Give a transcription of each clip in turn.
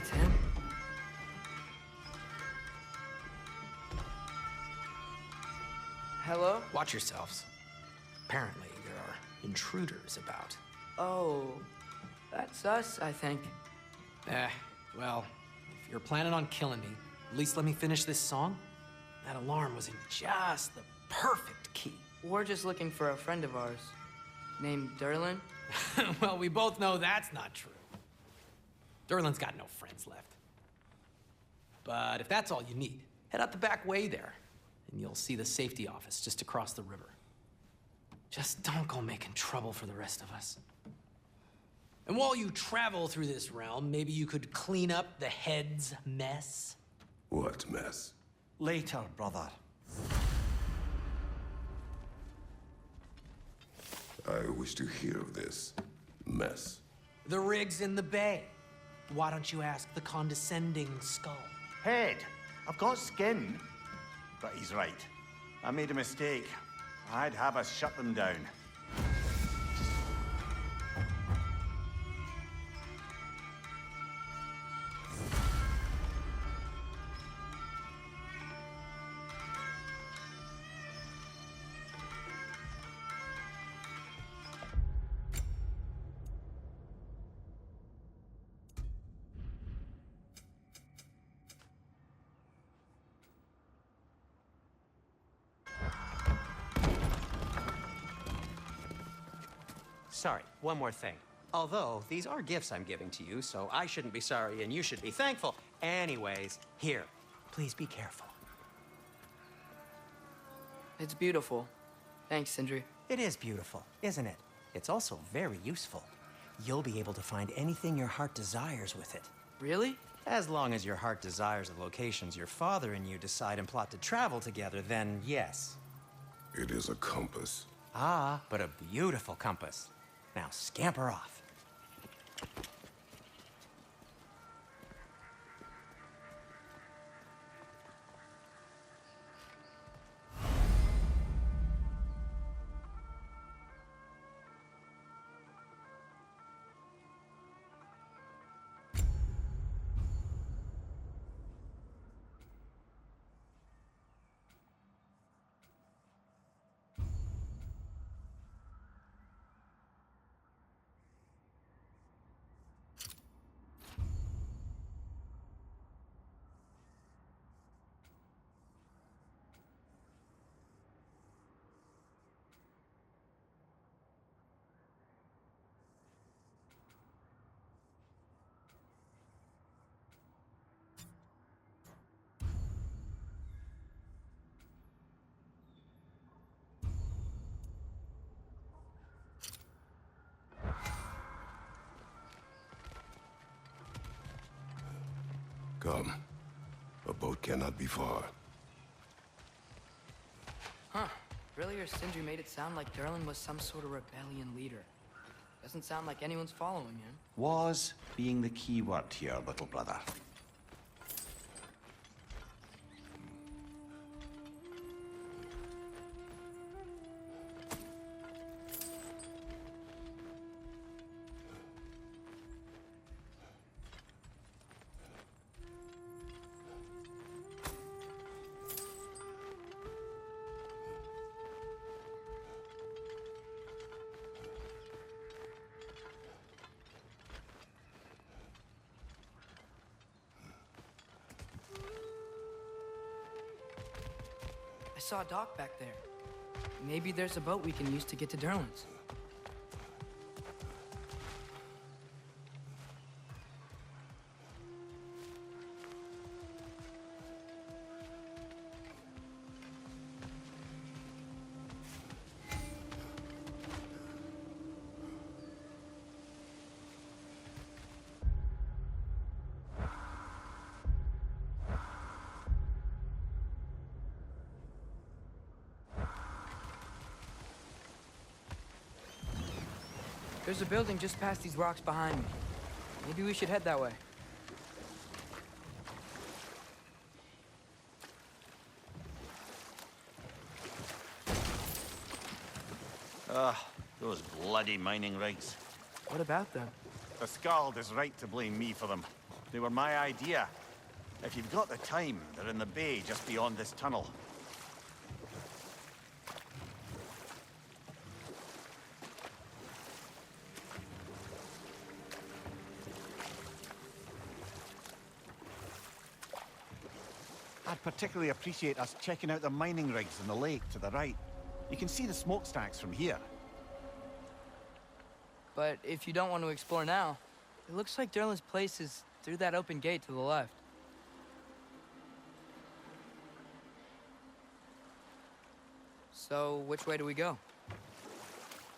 that's him. Hello? Watch yourselves. Apparently, there are intruders about. Oh, that's us, I think. Well, if you're planning on killing me, at least let me finish this song. That alarm was in just the perfect key. We're just looking for a friend of ours, named Durlin. Well, we both know that's not true. Durlin's got no friends left. But if that's all you need, head out the back way there, and you'll see the safety office just across the river. Just don't go making trouble for the rest of us. And while you travel through this realm, maybe you could clean up the head's mess? What mess? Later, brother. I wish to hear of this mess. The rig's in the bay. Why don't you ask the condescending skull? Head, I've got skin. But he's right. I made a mistake. I'd have us shut them down. Sorry, one more thing. Although, these are gifts I'm giving to you, so I shouldn't be sorry and you should be thankful. Anyways, here, please be careful. It's beautiful. Thanks, Sindri. It is beautiful, isn't it? It's also very useful. You'll be able to find anything your heart desires with it. Really? As long as your heart desires the locations your father and you decide and plot to travel together, then yes. It is a compass. Ah, but a beautiful compass. Now scamper off. Come. A boat cannot be far. Huh. Earlier, Sindri made it sound like Durlin was some sort of rebellion leader. Doesn't sound like anyone's following him. Was being the key word here, little brother. I saw a dock back there. Maybe there's a boat we can use to get to Durlin's. There's a building just past these rocks behind me. Maybe we should head that way. Those bloody mining rigs. What about them? The Skald is right to blame me for them. They were my idea. If you've got the time, they're in the bay just beyond this tunnel. I'd particularly appreciate us checking out the mining rigs in the lake to the right. You can see the smokestacks from here. But if you don't want to explore now, it looks like Derlin's place is through that open gate to the left. So, which way do we go?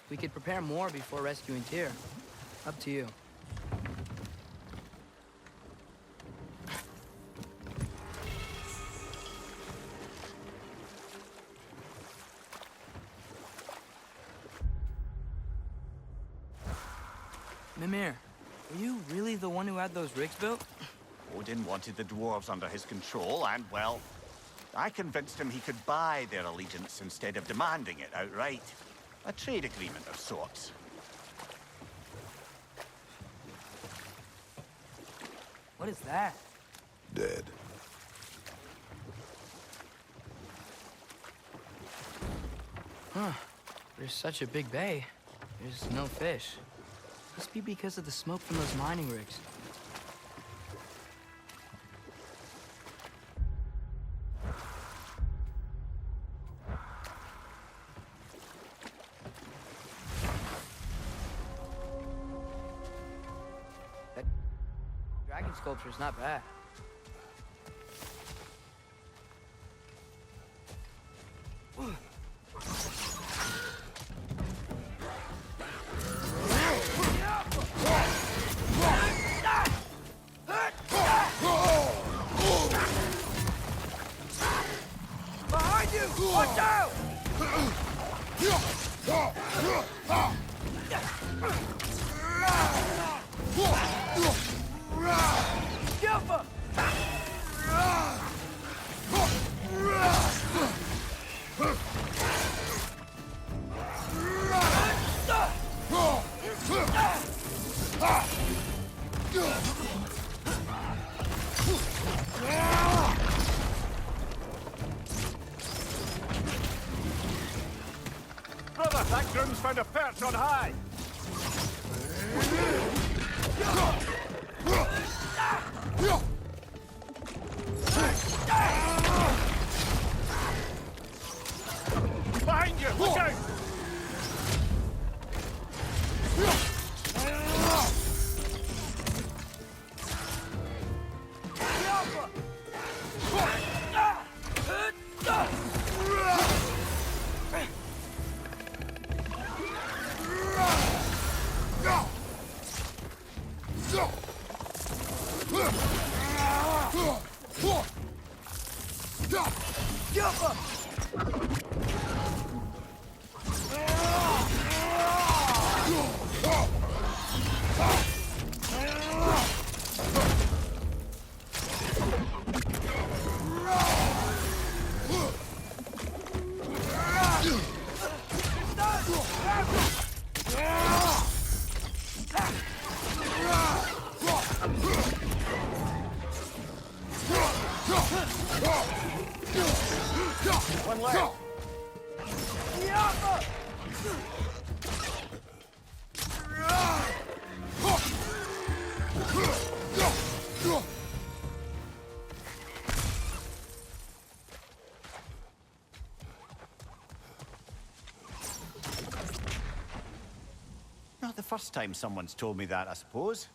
We could prepare more before rescuing Tyr. Up to you. Mimir, were you really the one who had those rigs built? Odin wanted the dwarves under his control, and, well, I convinced him he could buy their allegiance instead of demanding it outright. A trade agreement of sorts. What is that? Dead. Huh. There's such a big bay. There's no fish. Must be because of the smoke from those mining rigs. That dragon sculpture is not bad. Watch out! Skilful! Brother, that groom's found a perch on high! Behind you! Look out! One leg. Not the first time someone's told me that, I suppose.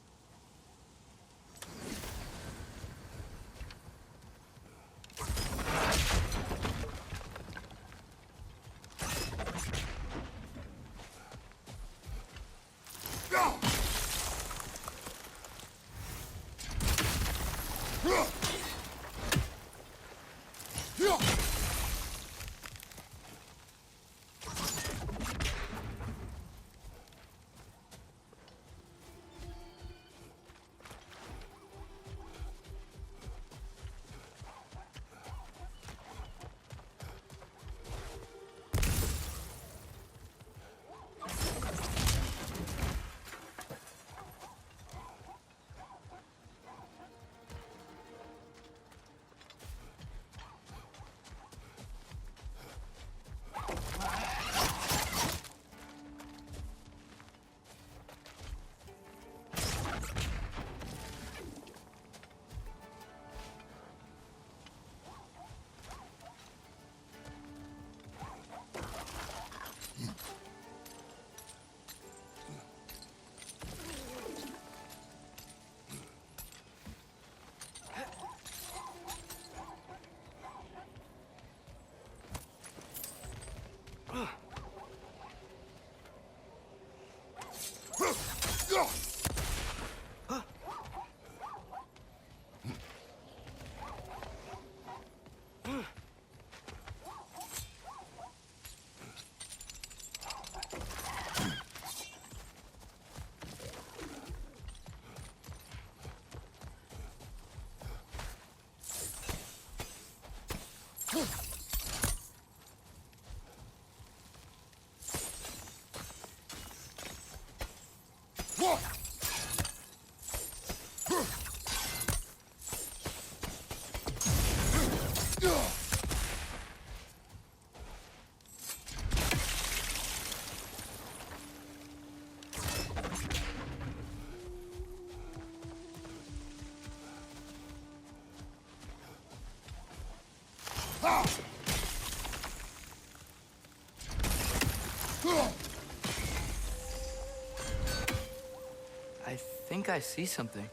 I think I see something.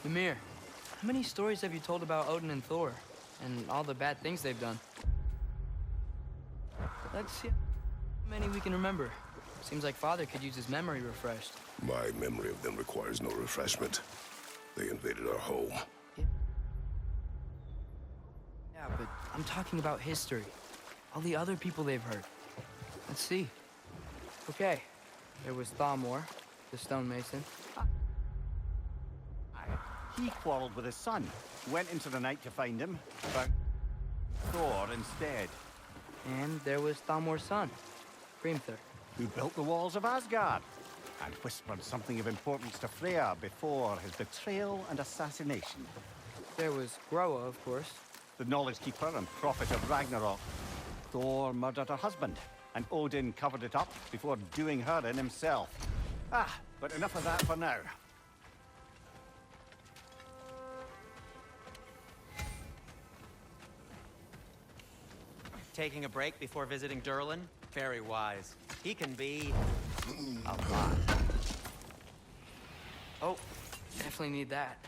Ymir, how many stories have you told about Odin and Thor, and all the bad things they've done? Let's see how many we can remember. Seems like Father could use his memory refreshed. My memory of them requires no refreshment. They invaded our home. Yeah, but I'm talking about history. All the other people they've hurt. Let's see. Okay, there was Thamor, the stonemason. He quarreled with his son, went into the night to find him, but Thor instead. And there was Thamor's son, Grimthur. Who built the walls of Asgard, and whispered something of importance to Freya before his betrayal and assassination. There was Groa, of course. The knowledge keeper and prophet of Ragnarok. Thor murdered her husband, and Odin covered it up before doing her in himself. But enough of that for now. Taking a break before visiting Durlin? very wise. He can be a lot. Oh, definitely need that.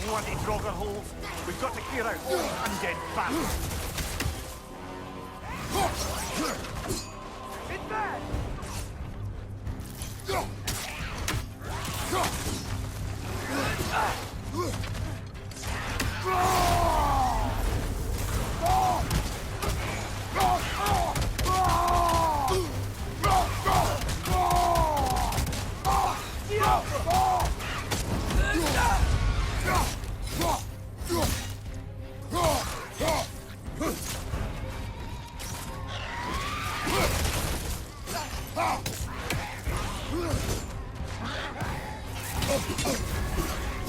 Bloody Draugr holes. We've got to clear out these undead bastards. It's bad!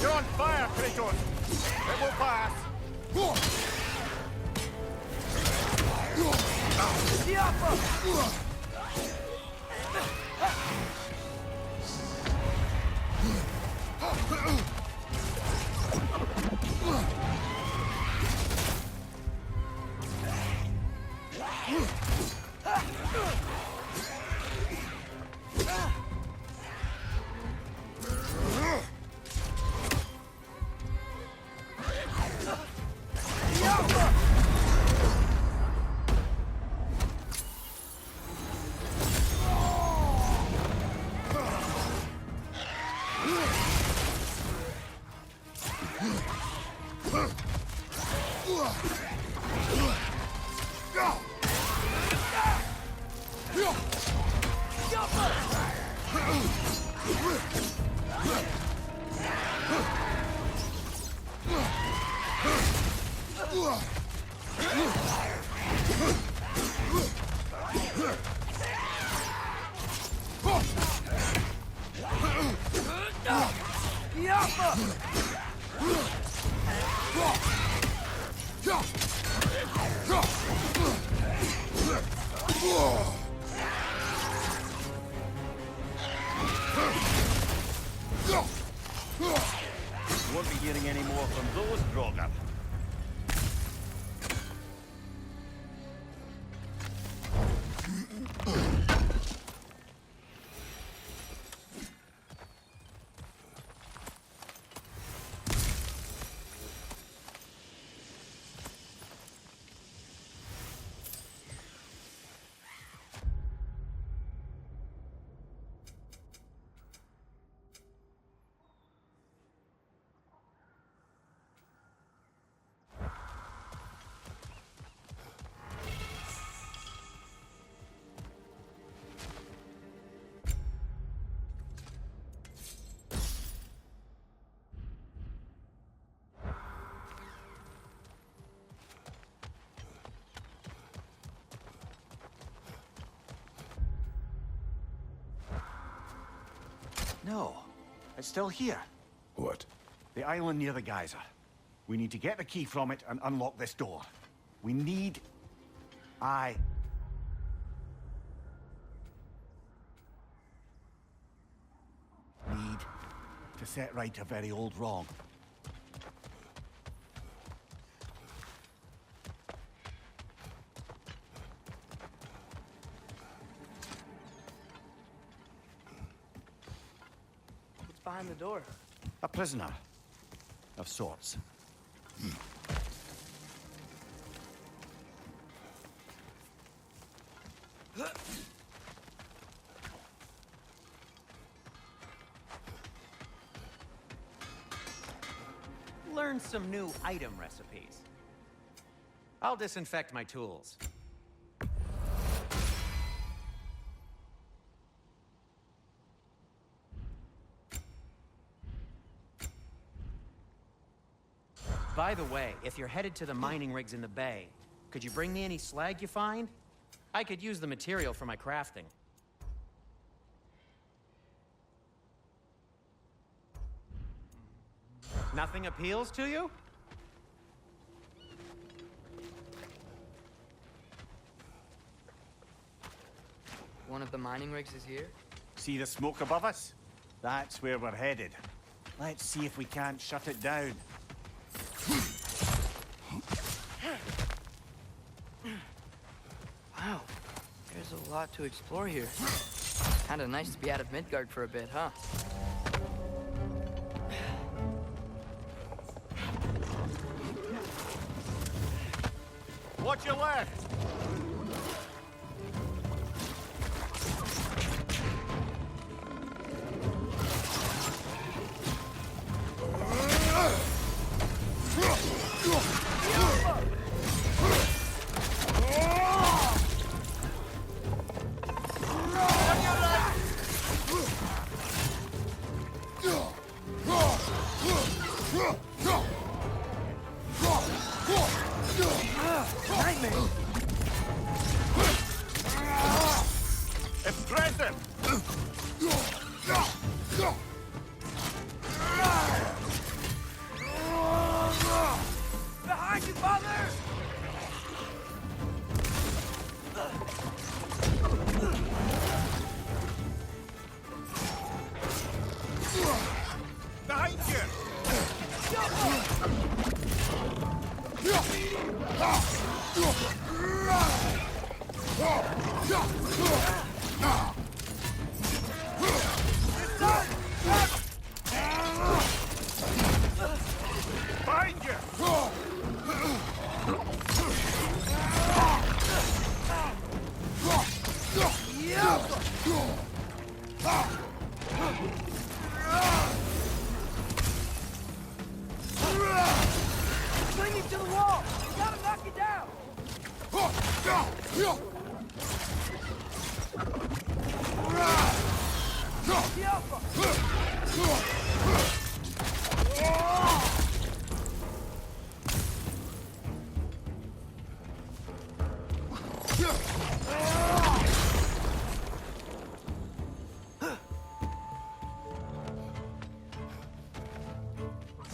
You're on fire, Kratos. It will pass. Won't be hearing any more from those Draugr. No, it's still here. What? The island near the geyser. We need to get the key from it and unlock this door. We need... need to set right a very old wrong. What's behind the door? A prisoner of sorts. Learn some new item recipes. I'll disinfect my tools. By the way, if you're headed to the mining rigs in the bay, could you bring me any slag you find? I could use the material for my crafting. Nothing appeals to you? One of the mining rigs is here? See the smoke above us? That's where we're headed. Let's see if we can't shut it down. Wow, there's a lot to explore here. Kinda nice to be out of Midgard for a bit, huh? Watch your left! Impressive! Behind you, father! Behind you! Behind you! Cling him to the wall! You gotta knock it down! The Alpha!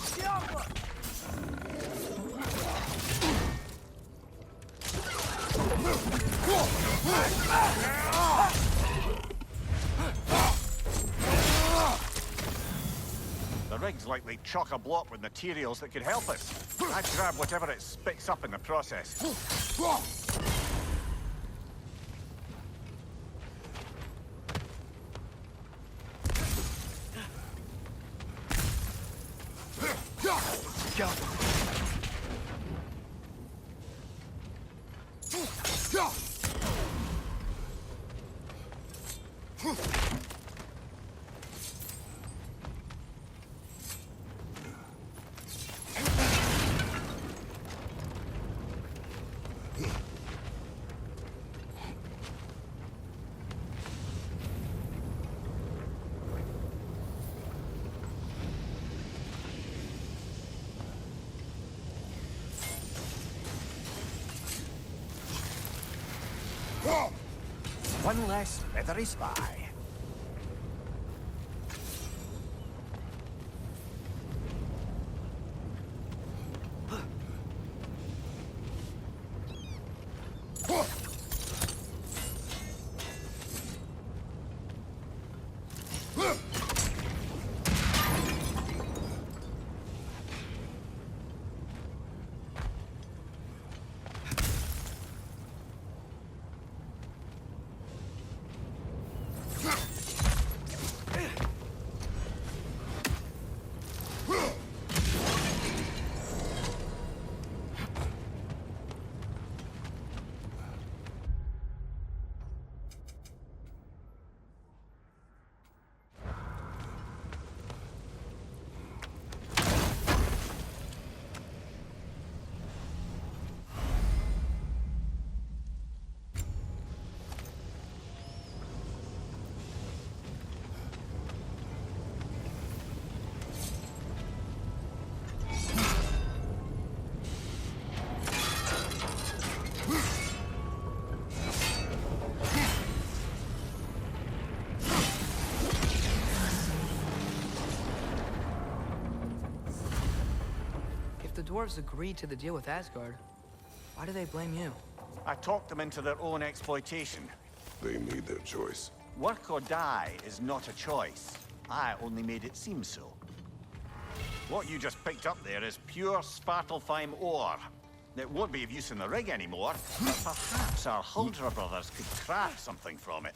The Alpha! The rig's likely chock-a-block with materials that could help us. I'd grab whatever it spits up in the process. One less feathery spy. dwarves agreed to the deal with Asgard, why do they blame you? I talked them into their own exploitation. They made their choice. Work or die is not a choice. I only made it seem so. What you just picked up there is pure Svartalfheim ore. It won't be of use in the rig anymore, but perhaps our Huldra brothers could craft something from it.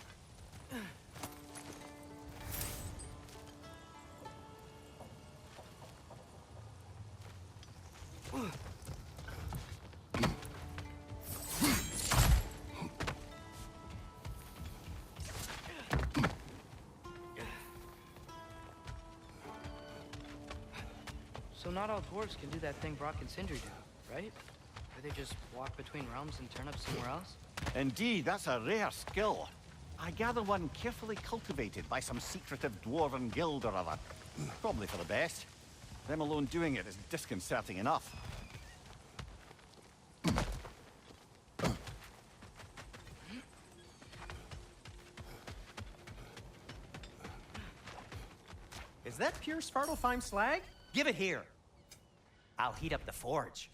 So not all dwarves can do that thing Brock and Sindri do, right? Where they just walk between realms and turn up somewhere else? Indeed, that's a rare skill. I gather one carefully cultivated by some secretive dwarven guild or other. Probably for the best. Them alone doing it is disconcerting enough. Is that pure Svartalfheim slag? Give it here. I'll heat up the forge.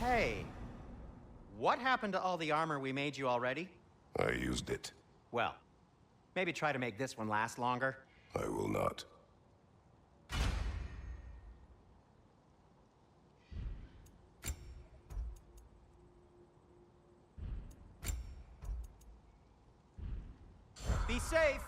Hey, what happened to all the armor we made you already? I used it. Well, maybe try to make this one last longer. I will not. Be safe.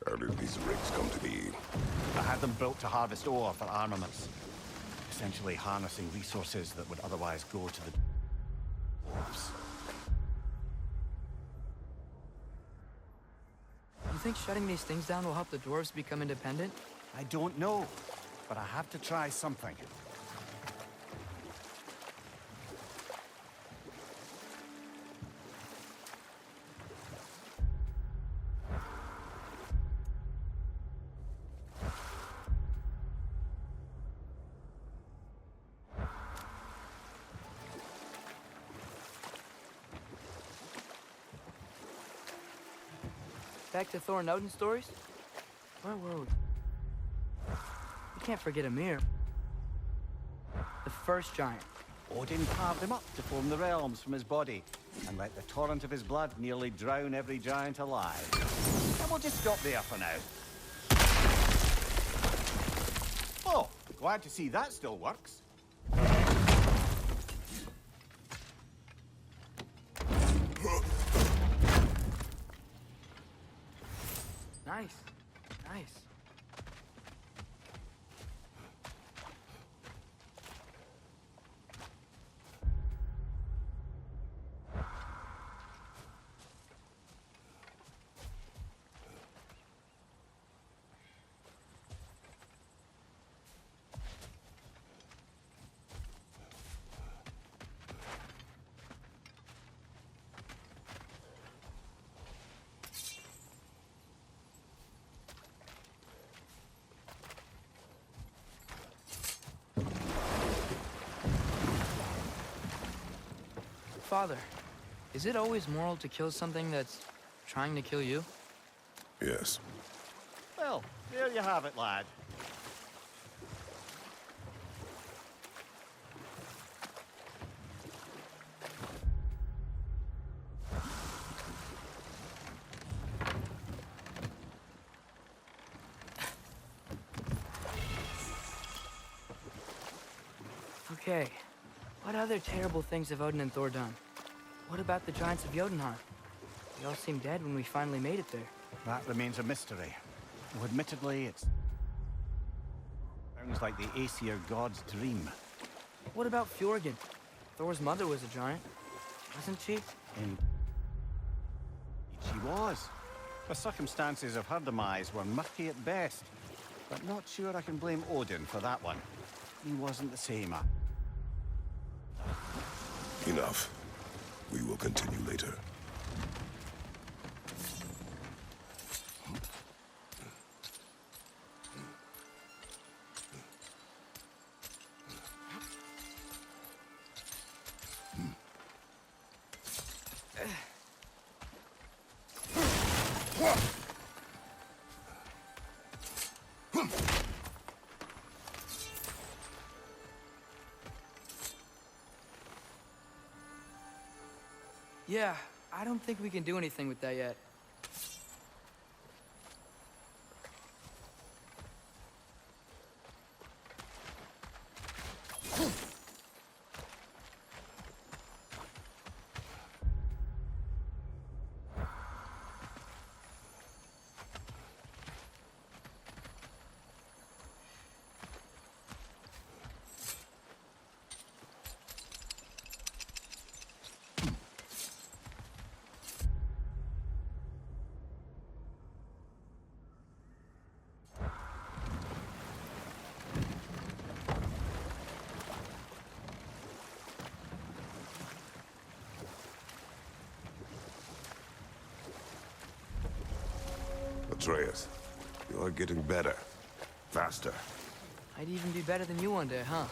How did these rigs come to be? I had them built to harvest ore for armaments. Essentially harnessing resources that would otherwise go to the dwarves. You think shutting these things down will help the dwarves become independent? I don't know, but I have to try something. Back to Thor and Odin stories? Where were we? You can't forget Ymir. The first giant. Odin carved him up to form the realms from his body, and let the torrent of his blood nearly drown every giant alive. And we'll just stop there for now. Oh, glad to see that still works. Nice. Nice. Father, is it always moral to kill something that's trying to kill you? Yes. Well, there you have it, lad. Okay. What other terrible things have Odin and Thor done? What about the giants of Jotunheim? They all seemed dead when we finally made it there. That remains a mystery. Though admittedly, it sounds like the Aesir god's dream. What about Fjorgyn? Thor's mother was a giant, wasn't she? In She was. The circumstances of her demise were murky at best. But not sure I can blame Odin for that one. He wasn't the same. Enough. We will continue later. Yeah, I don't think we can do anything with that yet. Atreus, you are getting better. Faster. I'd even be better than you one day, huh?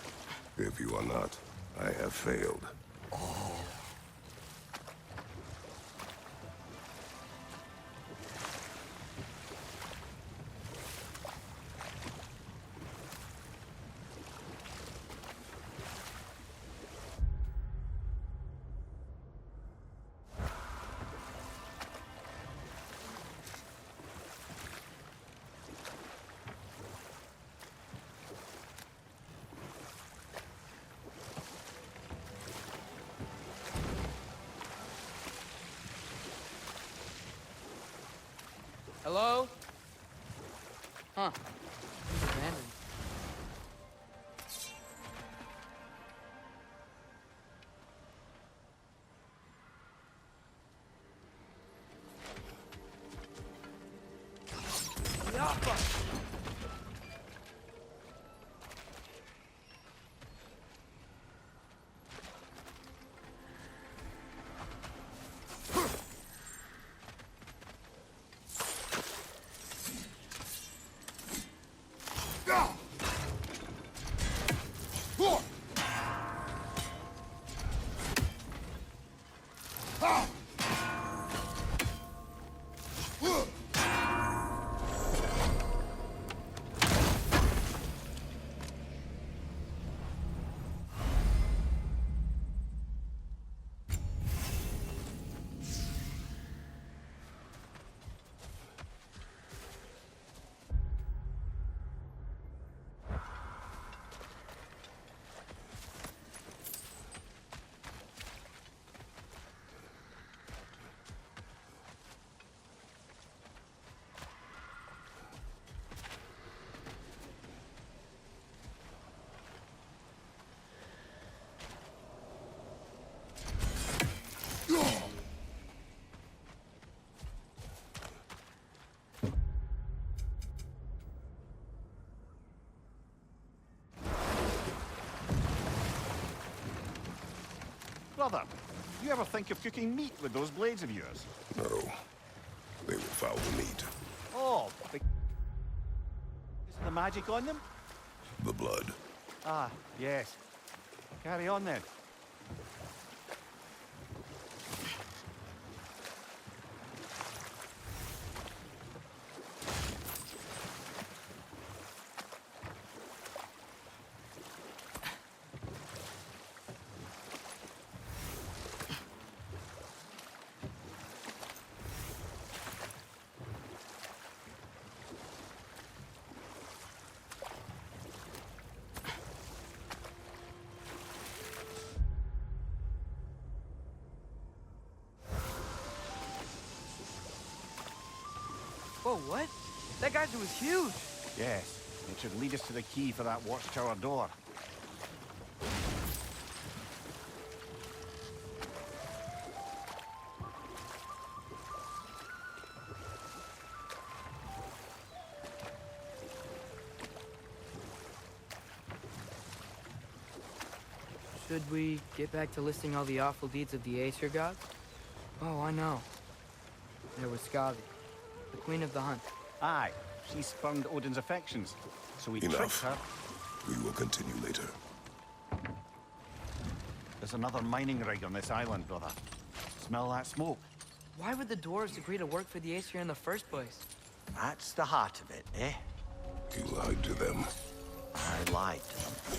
If you are not, I have failed. Hello? Huh. He's abandoned. Yappa! Brother, you ever think of cooking meat with those blades of yours? No. They will foul the meat. Oh, is the magic on them? The blood. Ah, yes. Carry on then. Whoa, what? That geyser was huge! Yes, it should lead us to the key for that watchtower door. Should we get back to listing all the awful deeds of the Aesir gods? Oh, I know. There was Skavi, the queen of the hunt. Aye, she spurned Odin's affections, so we tricked Enough. her. We will continue later. There's another mining rig on this island, brother. Smell that smoke? Why would the dwarves agree to work for the Aesir in the first place? That's the heart of it, eh? You lied to them. I lied to them.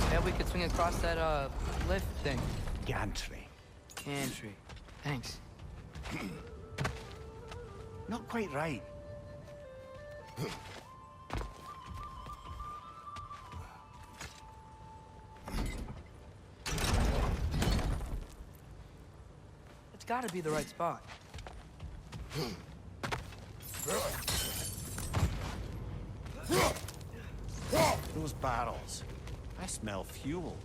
Bet we could swing across that, lift thing. Gantry. Gantry. Thanks. Not quite right. It's gotta be the right spot. Those barrels. I smell fuel.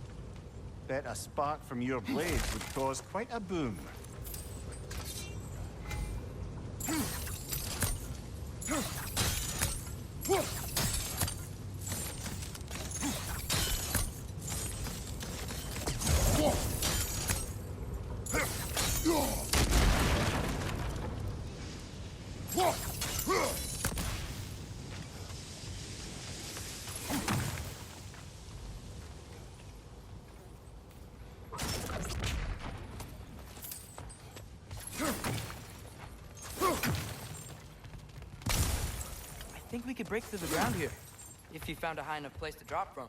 Bet a spark from your blades would cause quite a boom. I think we could break through the ground here, if you found a high enough place to drop from.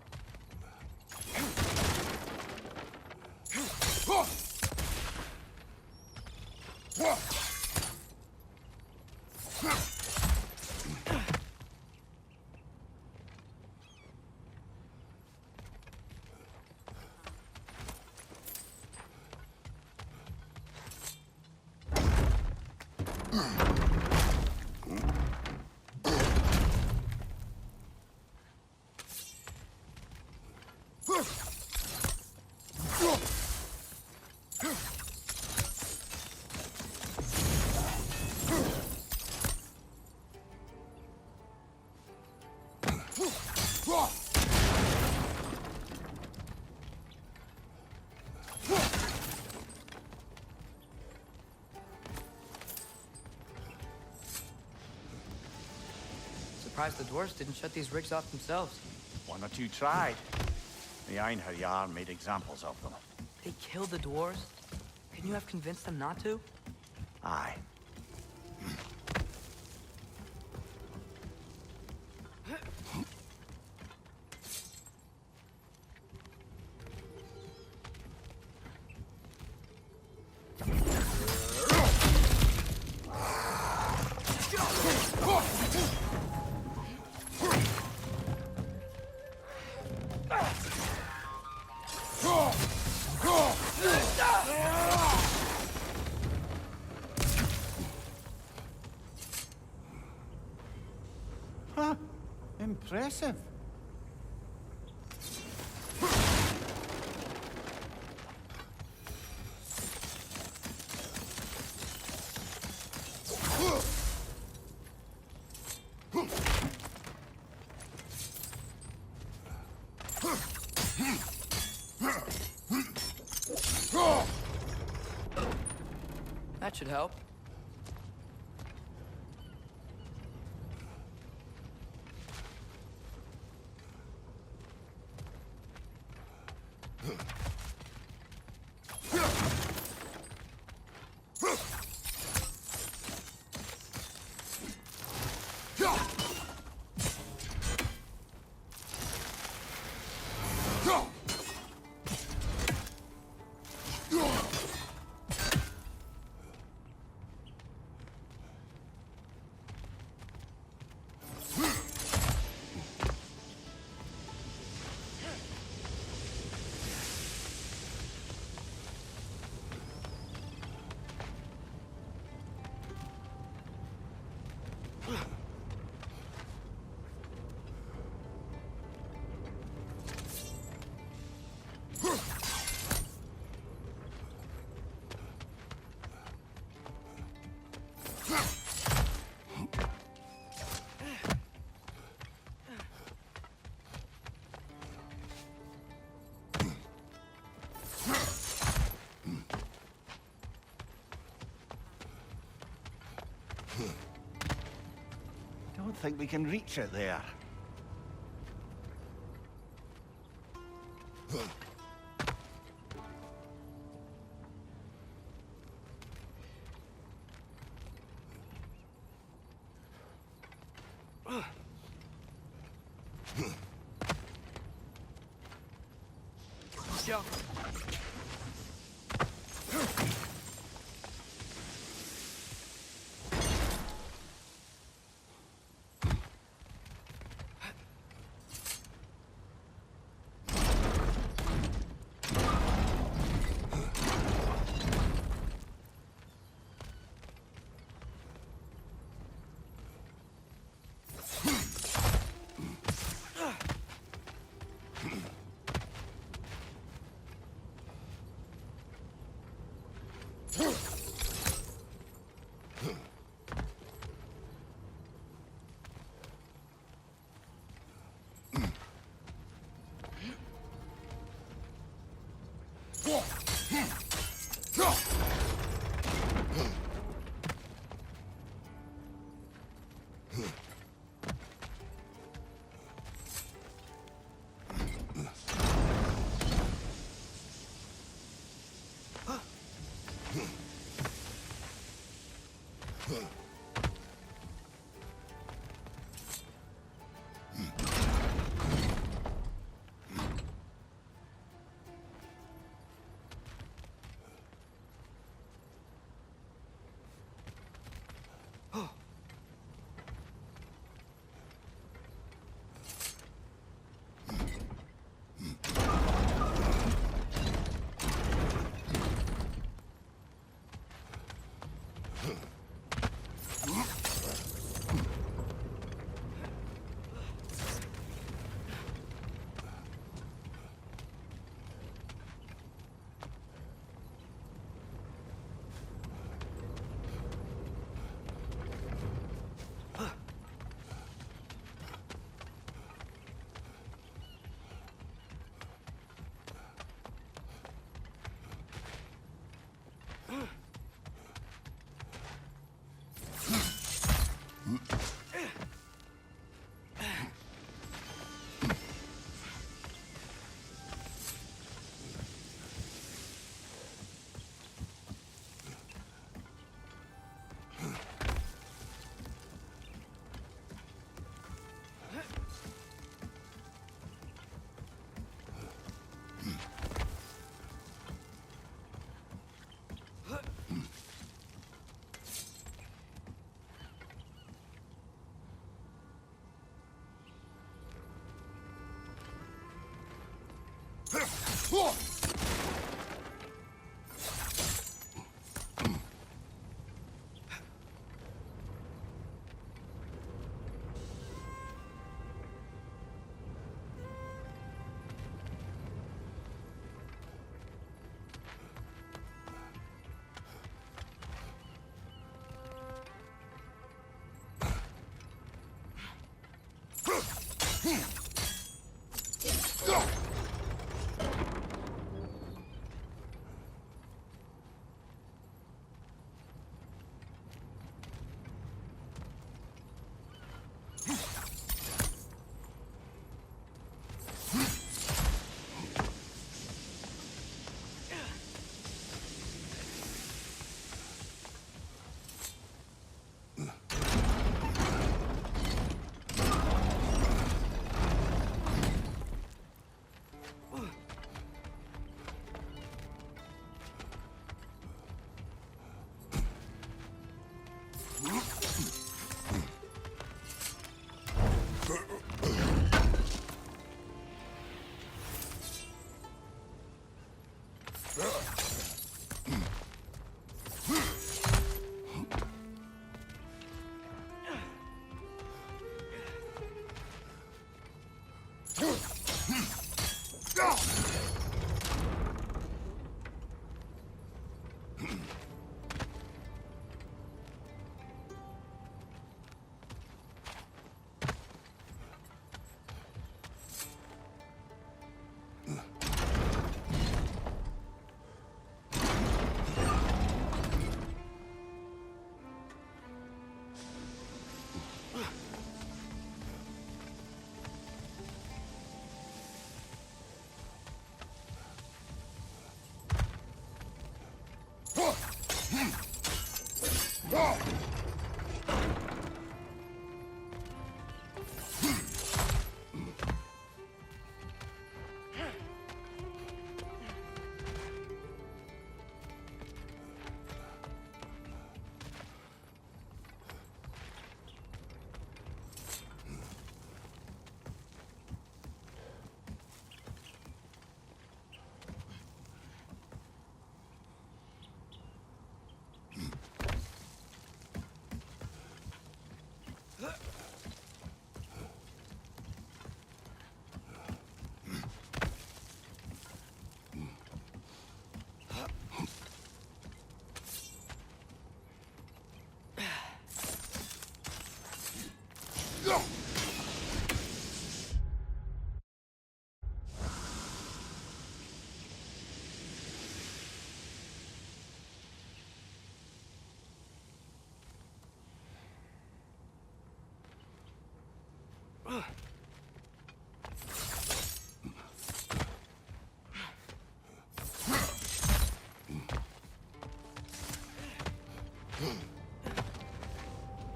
Surprised the dwarves didn't shut these rigs off themselves. One or two tried. The Einherjar made examples of them. They killed the dwarves? Couldn't you have convinced them not to? Aye. Huh. Impressive. That should help. think we can reach it there. Jump.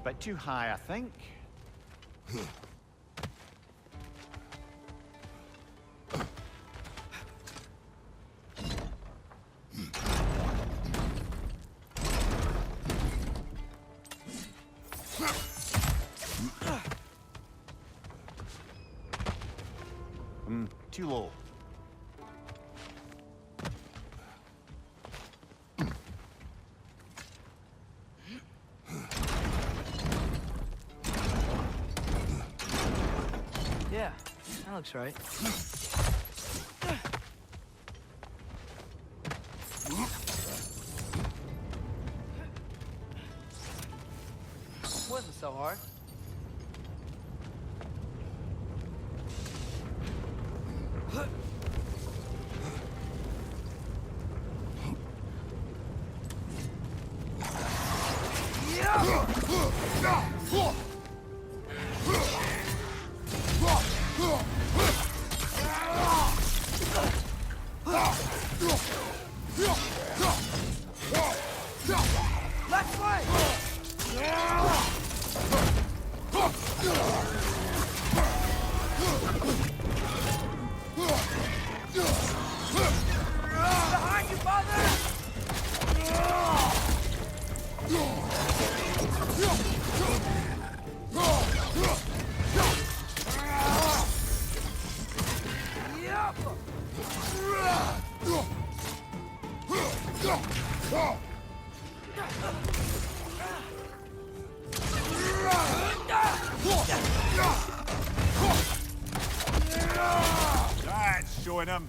Bit too high, I think. Too low. Yeah, that looks right. Wasn't so hard. Let's fight! Behind you, father! Yep! That's showing him.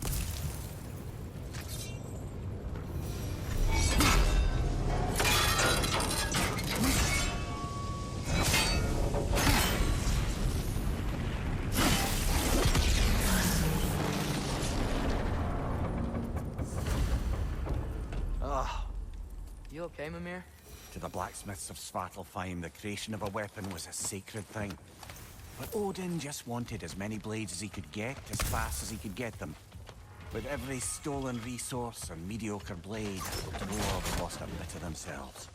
You okay, Mimir? To the blacksmiths of Svartalfheim, the creation of a weapon was a sacred thing. But Odin just wanted as many blades as he could get, as fast as he could get them. With every stolen resource and mediocre blade, the dwarves lost a bit of themselves.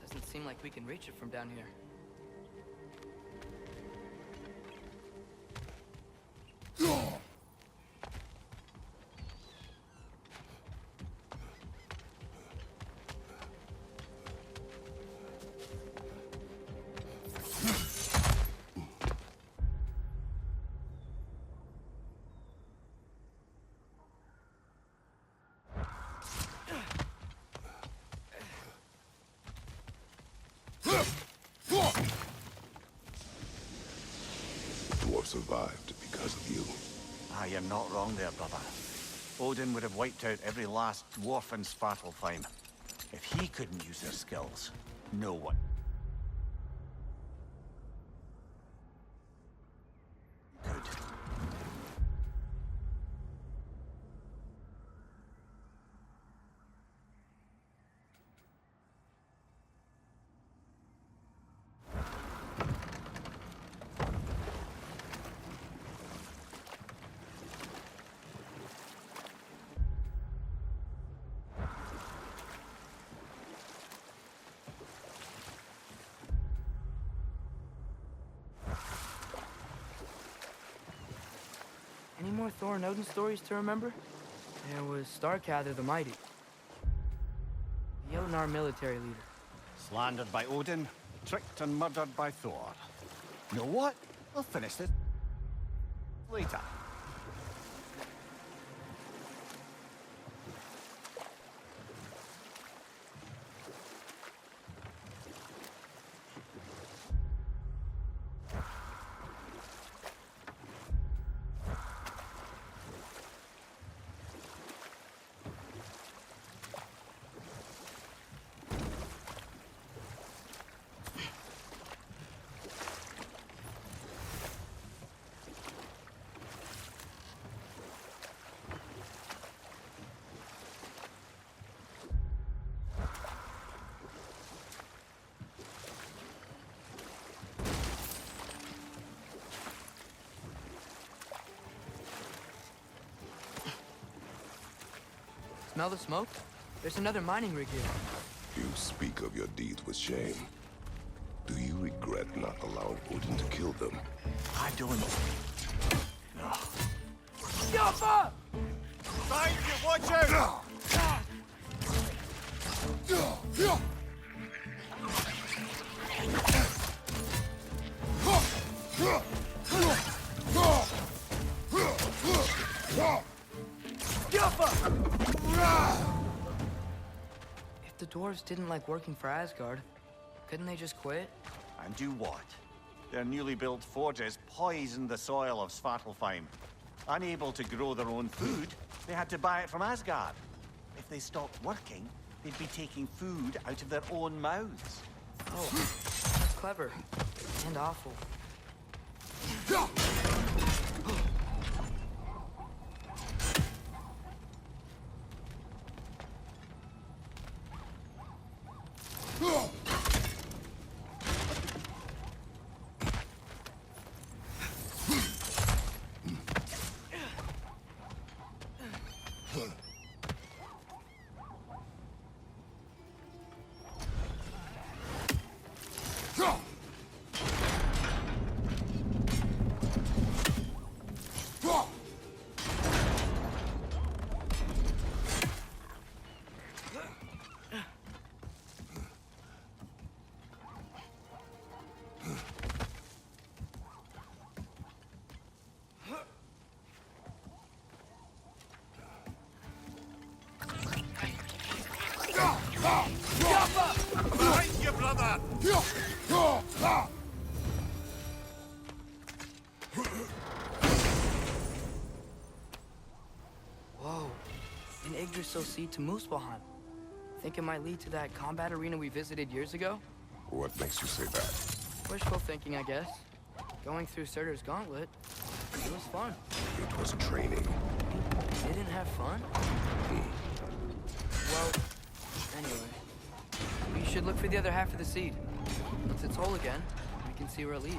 Doesn't seem like we can reach it from down here. Dwarf survived because of you. Ah, you're not wrong there, brother. Odin would have wiped out every last dwarf in Svartalfheim. If he couldn't use their skills, no one. Could. Thor and Odin stories to remember? There was Starkather the Mighty, the Jotnar military leader. Slandered by Odin, tricked and murdered by Thor. You know what? We'll finish this later. Smell the smoke? There's another mining rig here. You speak of your deeds with shame. Do you regret not allowing Odin to kill them? I don't. No. Yappa! Thank you, watch out! If the dwarves didn't like working for Asgard, couldn't they just quit? And do what? Their newly built forges poisoned the soil of Svartalfheim. Unable to grow their own food, they had to buy it from Asgard. If they stopped working, they'd be taking food out of their own mouths. Oh, that's clever. And awful. Behind you, brother! Whoa. An Yggdrasil seed to Muspelheim. Think it might lead to that combat arena we visited years ago? What makes you say that? Wishful thinking, I guess. Going through Surtur's gauntlet, it was fun. It was training. They didn't have fun? Well, anyway. We should look for the other half of the seed. Once it's whole again, we can see where it leads.